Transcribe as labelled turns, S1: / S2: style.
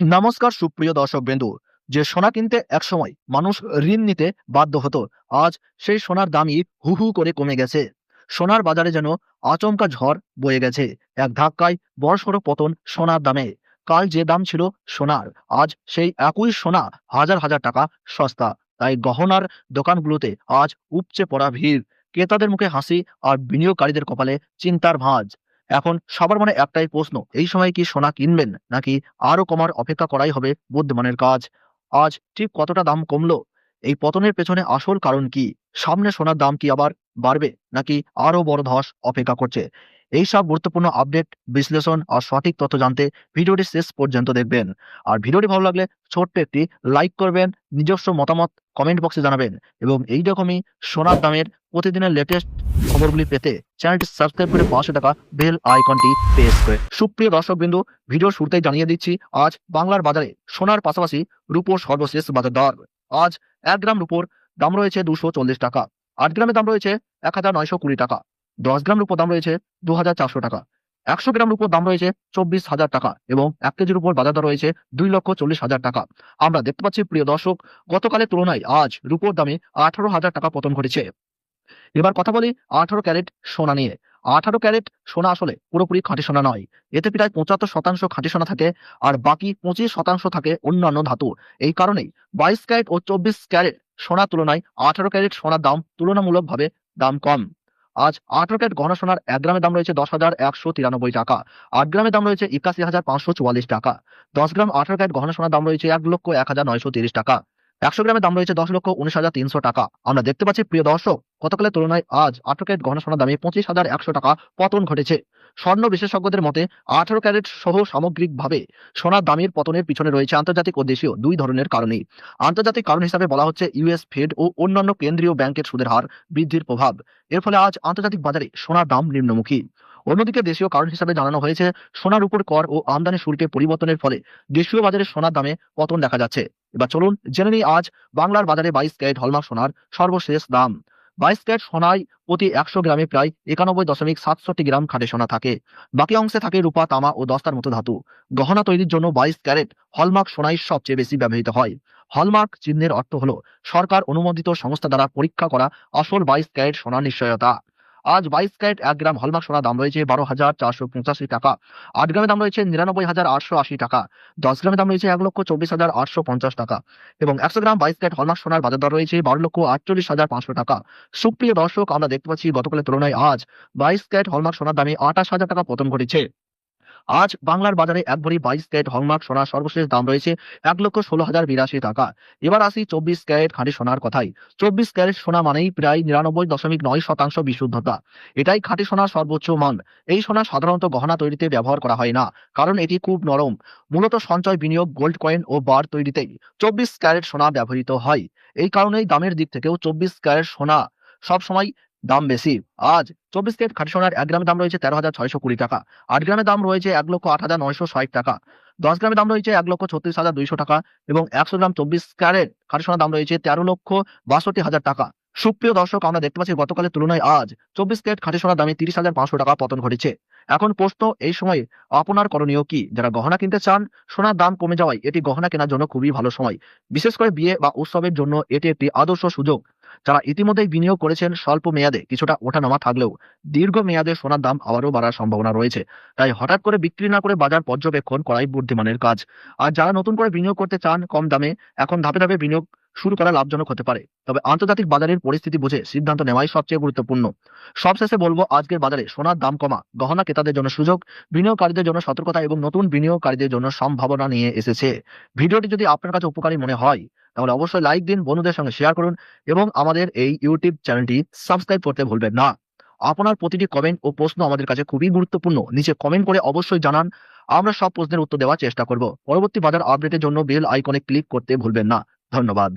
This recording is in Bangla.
S1: নমস্কার সুপ্রিয় দর্শকবৃন্দু। যে সোনা কিনতে একসময় মানুষ ঋণ নিতে বাধ্য হতো, আজ সেই সোনার দামই হু হু করে কমে গেছে। সোনার বাজারে যেন আচমকা ঝড় বয়ে গেছে। এক ধাক্কায় বড়সড় পতন সোনার দামে। কাল যে দাম ছিল সোনার, আজ সেই একই সোনা হাজার হাজার টাকা সস্তা। তাই গহনার দোকানগুলোতে আজ উপচে পড়া ভিড়, ক্রেতাদের মুখে হাসি আর বিনিয়োগকারীদের কপালে চিন্তার ভাঁজ। এখন সবার মনে একটাই প্রশ্ন, এই সময় কি সোনা কিনবেন নাকি আরো কমার অপেক্ষা করাই হবে বুদ্ধিমানের কাজ? আজ ঠিক কতটা দাম কমলো? এই পতনের পেছনে আসল কারণ কি? সামনে সোনার দাম কি আবার বাড়বে নাকি আরো বড় ধস অপেক্ষা করছে? এই সব গুরুত্বপূর্ণ আপডেট, বিশ্লেষণ আর সঠিক তথ্য জানতে ভিডিওটি শেষ পর্যন্ত দেখবেন। আর ভিডিওটি ভালো লাগলে ছোট্ট একটি লাইক করবেন, নিজস্ব মতামত কমেন্ট বক্সে জানাবেন এবং এই রকমই সোনার দামের প্রতিদিনের লেটেস্ট খবরগুলি পেতে চ্যানেলটি সাবস্ক্রাইব করে পাশে থাকা বেল আইকনটি প্রেস করে। সুপ্রিয় দর্শকবৃন্দু, ভিডিওর শুরুতেই জানিয়ে দিচ্ছি আজ বাংলার বাজারে সোনার পাশাপাশি রূপোর সর্বশেষ বাজার দর। আজ 1 গ্রাম রূপোর দাম রয়েছে 240 টাকা, 8 গ্রামের দাম রয়েছে 1920 টাকা, 10 গ্রাম রূপোর দাম রয়েছে 2400 টাকা, 100 গ্রাম রূপোর দাম রয়েছে 24,000 টাকা এবং 1 কেজির উপর বাজার দর রয়েছে 2,40,000 টাকা। আমরা দেখতে পাচ্ছি প্রিয় দর্শক, গতকালের তুলনায় আজ রূপোর দামে 18,000 টাকা পতন ঘটেছে। এবার কথা বলি 18 ক্যারেট সোনা নিয়ে। 18 ক্যারেট সোনা আসলে পুরোপুরি খাঁটি সোনা নয়। এতে প্রায় 75% খাঁটি সোনা থাকে আর বাকি 25% থাকে অন্যান্য ধাতু। এই কারণেই 22 ক্যারেট ও 24 ক্যারেট সোনার তুলনায় 18 ক্যারেট সোনার দাম তুলনামূলকভাবে দাম কম। আজ 18 ক্যারেট গহনা সোনার 1 গ্রামের দাম রয়েছে 10,193 টাকা, 8 গ্রামের দাম রয়েছে 81,544 টাকা, 10 গ্রাম 18 ক্যারেট গহনা সোনার দাম রয়েছে 1,01,930 টাকা, 100 গ্রামের দাম রয়েছে 10,19,300 টাকা। আমরা দেখতে পাচ্ছি প্রিয় দর্শক, গতকালের তুলনায় আজ 18 ক্যারেট গহনা সোনার দামে 25,100 টাকা পতন ঘটেছে। স্বর্ণ বিশেষজ্ঞদের মতে 18 ক্যারেট সহ সামগ্রিকভাবে সোনার দামের পতনের পিছনে রয়েছে আন্তর্জাতিক ও দেশীয় দুই ধরনের কারণেই। আন্তর্জাতিক কারণ হিসাবে বলা হচ্ছে ইউএস ফেড ও অন্যান্য কেন্দ্রীয় ব্যাংকের সুদের হার বৃদ্ধির প্রভাব। এর ফলে আজ আন্তর্জাতিক বাজারে সোনার দাম নিম্নমুখী। অন্যদিকে দেশীয় কারণ হিসাবে জানানো হয়েছে সোনার উপর কর ও আমদানি শুল্কে পরিবর্তনের ফলে দেশীয় বাজারে সোনার দামে পতন দেখা যাচ্ছে। এবার চলুন জেনে নিই আজ বাংলার বাজারে 22 ক্যারেট হলমার্ক সোনার সর্বশেষ দাম। 22 ক্যারেট সোনায় প্রতি 100 গ্রামে প্রায় 91.67 গ্রাম খাঁটি সোনা থাকে। বাকি অংশে থাকে রূপা, তামা ও দস্তার মতো ধাতু। গহনা তৈরির জন্য 22 ক্যারেট হলমার্ক সোনাই সবচেয়ে বেশি ব্যবহৃত হয়। হলমার্ক চিহ্নের অর্থ হলো সরকার অনুমোদিত সংস্থা দ্বারা পরীক্ষা করা আসল 22 ক্যারেট সোনার নিশ্চয়তা। আজ 22 ক্যারেট 1 গ্রাম হলমার্ক সোনার দাম রয়েছে 12,485 টাকা, 8 গ্রামের দাম রয়েছে 99,880 টাকা, 10 গ্রামের দাম রয়েছে 1,24,850 টাকা এবং 100 গ্রাম 22 ক্যারেট হলমার্ক সোনার বাজার দর রয়েছে 12,48,500 টাকা। সুপ্রিয় দর্শক, আমরা দেখতে পাচ্ছি গতকালের তুলনায় আজ 22 ক্যারেট হলমার্ক সোনার দামে 28,000 টাকা পতন ঘটেছে। আজ বাংলার বাজারে এক ভরি 22 ক্যারেট হলমার্ক সোনার সর্বশেষ দাম রয়েছে 1,16,082 টাকা। এবার আসি 24 ক্যারেট খাঁটি সোনার কথায়। 24 ক্যারেট সোনা মানেই প্রায় 99.9% বিশুদ্ধতা। এটাই খাঁটি সোনার সর্বোচ্চ মান। এই সোনা সাধারণত গহনা তৈরিতে ব্যবহার করা হয় না, কারণ এটি খুব নরম। মূলত সঞ্চয়, বিনিয়োগ, গোল্ড কয়েন ও বার তৈরিতেই 24 ক্যারেট সোনা ব্যবহৃত হয়। এই কারণেই দামের দিক থেকেও 24 ক্যারেট সোনা সবসময় দাম বেশি। আজ 24 ক্যারেট খাঁটি সোনার 1 গ্রামের দাম রয়েছে 13,620 টাকা, 8 গ্রামের দাম রয়েছে 1,08,960 টাকা, 10 গ্রামের দাম রয়েছে 1,36,200 টাকা এবং 100 গ্রাম 24 ক্যারেট খাঁটি সোনার দাম রয়েছে 13,62,000 টাকা। সুপ্রিয় দর্শক, আমরা দেখতে পাচ্ছি গতকালের তুলনায় আজ 24 ক্যারেট খাঁটি সোনার দামে 30,500 টাকা পতন ঘটেছে। এখন প্রশ্ন, এই সময়ে আপনার করণীয় কি? যারা গহনা কিনতে চান, সোনার দাম কমে যাওয়ায় এটি গহনা কেনার জন্য খুবই ভালো সময়। বিশেষ করে বিয়ে বা উৎসবের জন্য এটি একটি আদর্শ সুযোগ। যারা ইতিমধ্যেই বিনিয়োগ করেছেন, স্বল্প মেয়াদে কিছুটা ওঠানামা থাকলেও দীর্ঘ মেয়াদে সোনার দাম আবারও বাড়ার সম্ভাবনা রয়েছে। তাই হঠাৎ করে বিক্রি না করে বাজার পর্যবেক্ষণ করাই বুদ্ধিমানের কাজ। আর যারা নতুন করে বিনিয়োগ করতে চান কম দামে, এখন ধাপে ধাপে বিনিয়োগ শুরু করা লাভজনক হতে পারে। তবে আন্তর্জাতিক বাজারের পরিস্থিতি বুঝে সিদ্ধান্ত নেওয়াই সবচেয়ে গুরুত্বপূর্ণ। সবশেষে বলবো, আজকের বাজারে সোনার দাম কমা গহনা ক্রেতাদের জন্য সুযোগ, বিনিয়োগকারীদের জন্য সতর্কতা এবং নতুন বিনিয়োগকারীদের জন্য সম্ভাবনা নিয়ে এসেছে। ভিডিওটি যদি আপনার কাছে উপকারী মনে হয় তাহলে অবশ্যই লাইক দিন, বন্ধুদের সঙ্গে শেয়ার করুন এবং আমাদের এই ইউটিউব চ্যানেলটি সাবস্ক্রাইব করতে ভুলবেন না। আপনার প্রতিটি কমেন্ট ও প্রশ্ন আমাদের কাছে খুবই গুরুত্বপূর্ণ। নিচে কমেন্ট করে অবশ্যই জানান, আমরা সব প্রশ্নের উত্তর দেওয়ার চেষ্টা করব। পরবর্তী বাজার আপডেটের জন্য বেল আইকনে ক্লিক করতে ভুলবেন না। ধন্যবাদ।